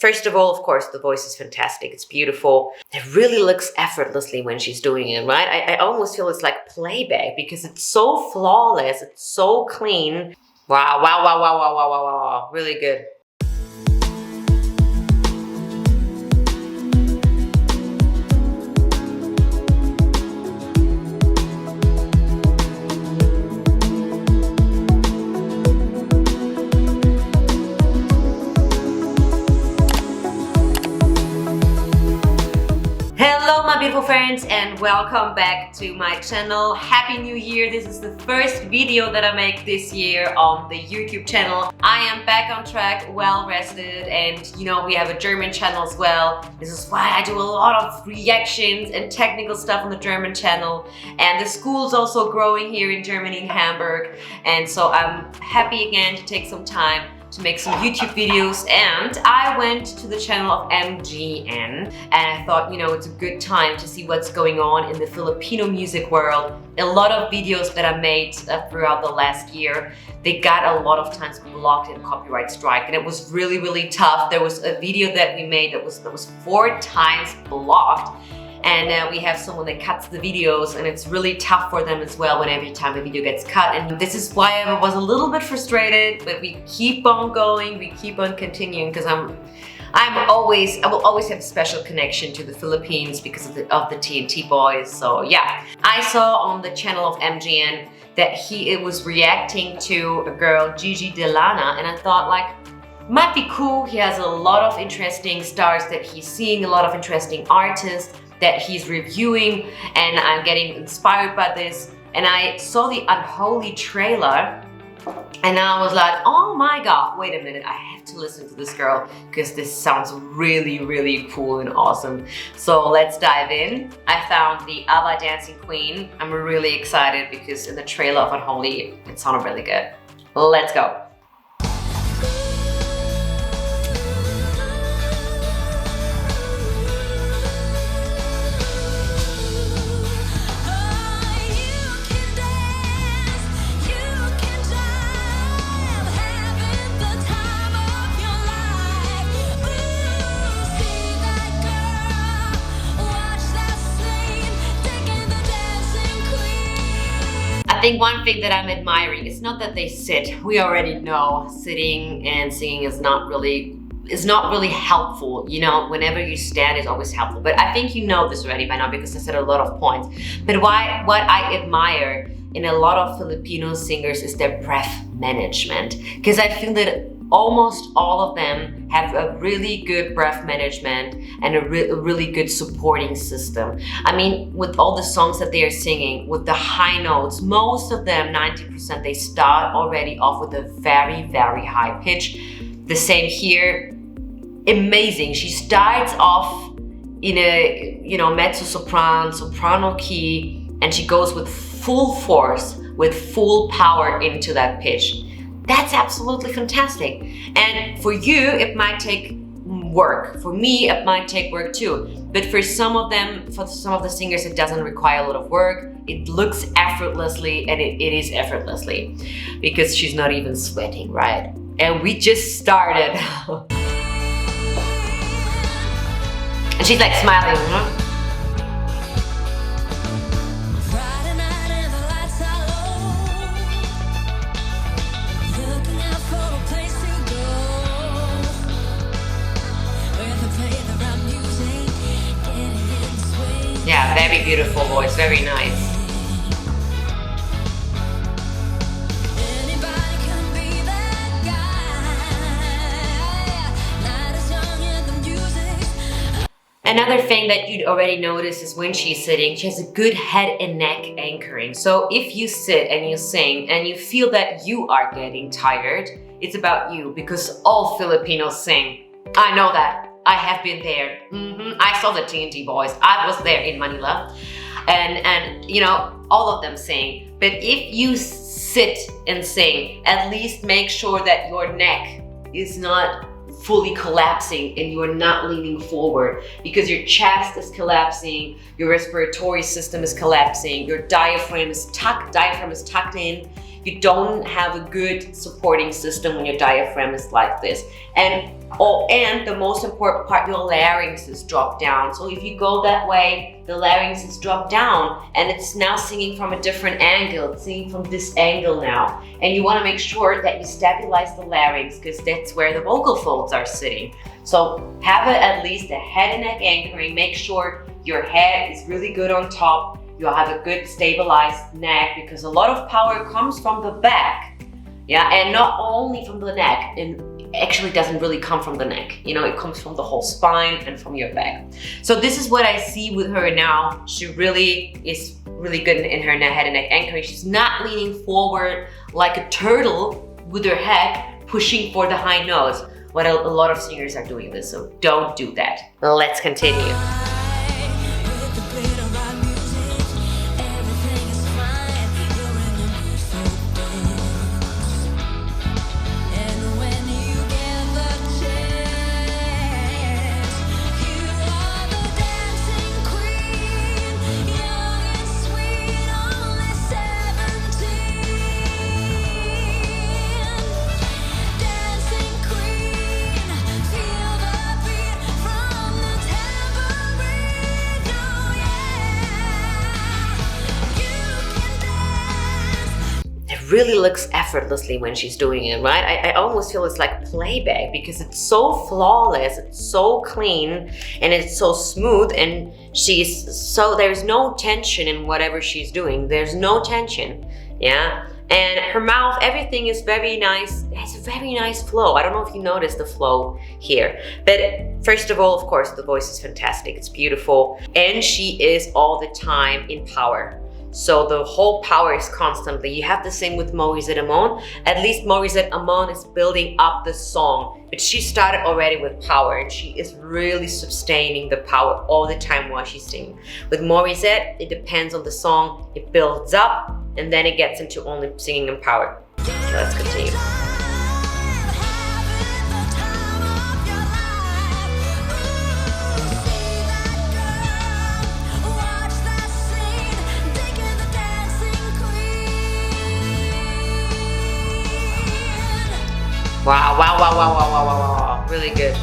First of all, of course, the voice is fantastic. It's beautiful. It really looks effortlessly when she's doing it, right? I almost feel it's like playback because it's so flawless. It's so clean. Wow, wow, wow, wow, wow, wow, wow, wow. Really good. Beautiful friends, and welcome back to my channel. Happy New Year. This is the first video that I make this year on the YouTube channel. I am back on track, well rested, and you know, we have a German channel as well. This is why I do a lot of reactions and technical stuff on the German channel, and the school's also growing here in Germany, in Hamburg, and so I'm happy again to take some time to make some YouTube videos. And I went to the channel of MGN, and I thought, you know, it's a good time to see what's going on in the Filipino music world. A lot of videos that I made throughout the last year, they got a lot of times blocked in copyright strike, and it was really, really tough. There was a video that we made that was 4 times blocked. And we have someone that cuts the videos, and it's really tough for them as well when every time a video gets cut. And this is why I was a little bit frustrated, but we keep on going, we keep on continuing, because I will always have a special connection to the Philippines because of the TNT boys. So yeah, I saw on the channel of MGN that it was reacting to a girl, Gigi de Lana, and I thought, like, might be cool. He has a lot of interesting stars that he's seeing, a lot of interesting artists that he's reviewing, and I'm getting inspired by this. And I saw the Unholy trailer, and I was like, oh my god, wait a minute, I have to listen to this girl because this sounds really, really cool and awesome. So let's dive in. I found the Abba-Dancing queen. I'm really excited because in the trailer of Unholy, it sounded really good. Let's go. I think one thing that I'm admiring is not that they sit. We already know sitting and singing is not really helpful. You know, whenever you stand is always helpful. But I think you know this already by now because I said a lot of points. But what I admire in a lot of Filipino singers is their breath management. Because I feel that almost all of them have a really good breath management and a really good supporting system. I mean, with all the songs that they are singing, with the high notes, most of them, 90%, they start already off with a very, very high pitch. The same here. Amazing. She starts off in a, you know, soprano key, and she goes with full force, with full power into that pitch. That's absolutely fantastic. And for you, it might take work. For me, it might take work too. But for some of the singers, it doesn't require a lot of work. It looks effortlessly, and it is effortlessly because she's not even sweating, right? And we just started. And she's like smiling, huh? Yeah, very beautiful voice, very nice. Another thing that you'd already notice is when she's sitting, she has a good head and neck anchoring. So if you sit and you sing and you feel that you are getting tired, it's about you, because all Filipinos sing. I know that. I have been there. I saw the TNT boys. I was there in Manila. And you know, all of them sing. But if you sit and sing, at least make sure that your neck is not fully collapsing and you are not leaning forward, because your chest is collapsing, your respiratory system is collapsing, your diaphragm is tucked in, you don't have a good supporting system when your diaphragm is like this. And the most important part, your larynx is dropped down. So if you go that way, the larynx is dropped down and it's now singing from a different angle. It's singing from this angle now. And you want to make sure that you stabilize the larynx because that's where the vocal folds are sitting. So have at least a head and neck anchoring. Make sure your head is really good on top. You'll have a good stabilized neck because a lot of power comes from the back. Yeah, and not only from the neck, and actually doesn't really come from the neck. You know, it comes from the whole spine and from your back. So this is what I see with her now. She really is really good in her head and neck anchoring. She's not leaning forward like a turtle with her head pushing for the high notes. What a lot of singers are doing this, so don't do that. Let's continue. Really looks effortlessly when she's doing it, right? I almost feel it's like playback because it's so flawless, it's so clean, and it's so smooth, and there's no tension in whatever she's doing. There's no tension, yeah? And her mouth, everything is very nice. It has a very nice flow. I don't know if you noticed the flow here. But first of all, of course, the voice is fantastic. It's beautiful. And she is all the time in power. So the whole power is constantly. You have the same with Maurice Amon. At least Maurice Amon is building up the song. But she started already with power and she is really sustaining the power all the time while she's singing. With Maurice, it depends on the song. It builds up and then it gets into only singing in power. Okay, let's continue. Wow, wow, wow, wow, wow, wow, wow, wow, really good.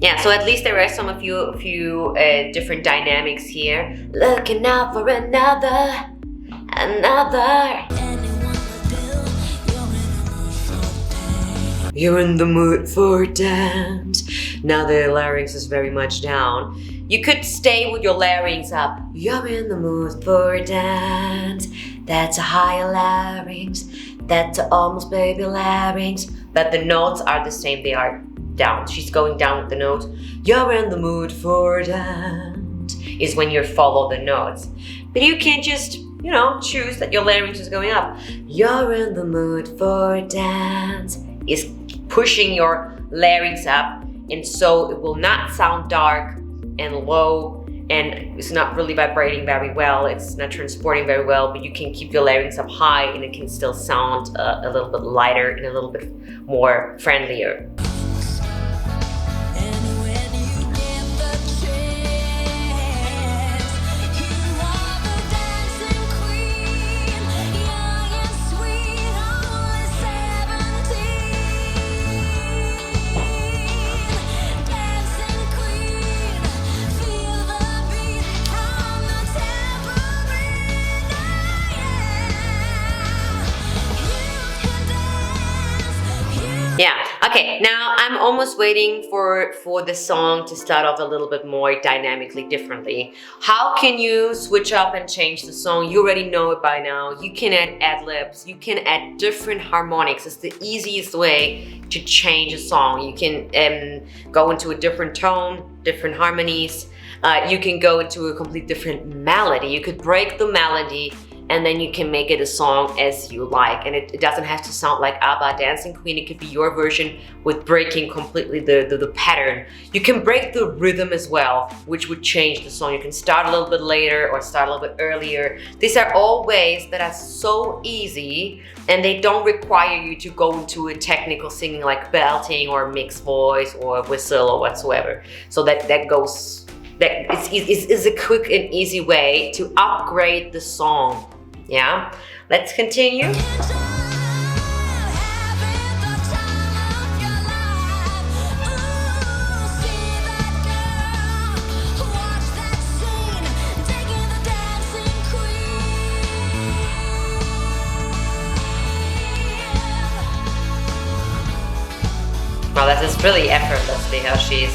Yeah, so at least there are a few different dynamics here. Looking out for another. You're in the mood for dance. Now the larynx is very much down. You could stay with your larynx up. You're in the mood for dance. That's a higher larynx. That's a almost baby larynx. But the notes are the same, they are down. She's going down with the notes. You're in the mood for dance is when you follow the notes. But you can't just, choose that your larynx is going up. You're in the mood for dance is pushing your larynx up, and so it will not sound dark and low, and it's not really vibrating very well, it's not transporting very well, but you can keep your larynx up high and it can still sound a little bit lighter and a little bit more friendlier. Yeah, okay, now I'm almost waiting for the song to start off a little bit more dynamically differently. How can you switch up and change the song? You already know it by now. You can add ad-libs, you can add different harmonics. It's the easiest way to change a song. You can go into a different tone, different harmonies. You can go into a complete different melody. You could break the melody and then you can make it a song as you like. And it doesn't have to sound like Abba-Dancing Queen. It could be your version with breaking completely the pattern. You can break the rhythm as well, which would change the song. You can start a little bit later or start a little bit earlier. These are all ways that are so easy, and they don't require you to go into a technical singing like belting or mixed voice or whistle or whatsoever. So that is a quick and easy way to upgrade the song. Yeah, let's continue. Well, this is really effortlessly how she's.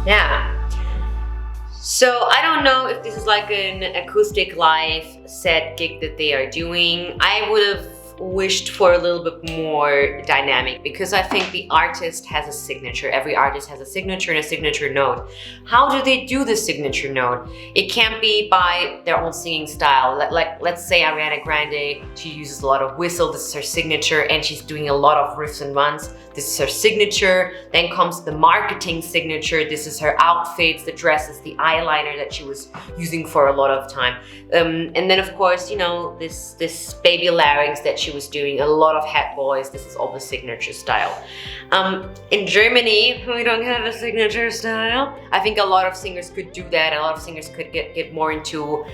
Yeah. So I don't know if this is like an acoustic live set gig that they are doing. I would have wished for a little bit more dynamic, because I think the artist has a signature. Every artist has a signature and a signature note. How do they do the signature note? It can't be by their own singing style. Like let's say Ariana Grande, she uses a lot of whistle, this is her signature, and she's doing a lot of riffs and runs. This is her signature. Then comes the marketing signature. This is her outfits, the dresses, the eyeliner that she was using for a lot of time. And then of course, you know, this baby larynx that she was doing, a lot of head voice. This is all the signature style. In Germany, we don't have a signature style. I think a lot of singers could do that. A lot of singers could get more into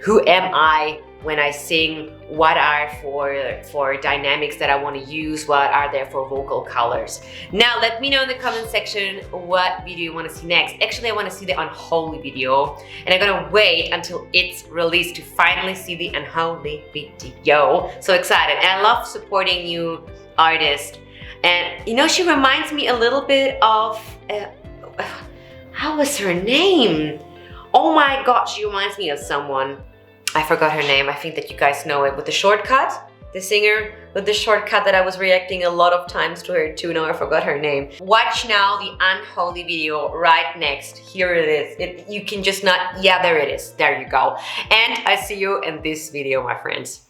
who am I when I sing, what are for dynamics that I want to use, what are there for vocal colors. Now let me know in the comment section what video you want to see next. Actually, I want to see the Unholy video, and I'm gonna wait until it's released to finally see the Unholy video. So excited, and I love supporting new artists. And you know, she reminds me a little bit of how was her name? Oh my god, she reminds me of someone. I forgot her name. I think that you guys know it. With the shortcut, the singer with the shortcut that I was reacting a lot of times to her too. Now I forgot her name. Watch now the Unholy video right next. Here it is. You can just not, yeah, there it is. There you go. And I see you in this video, my friends.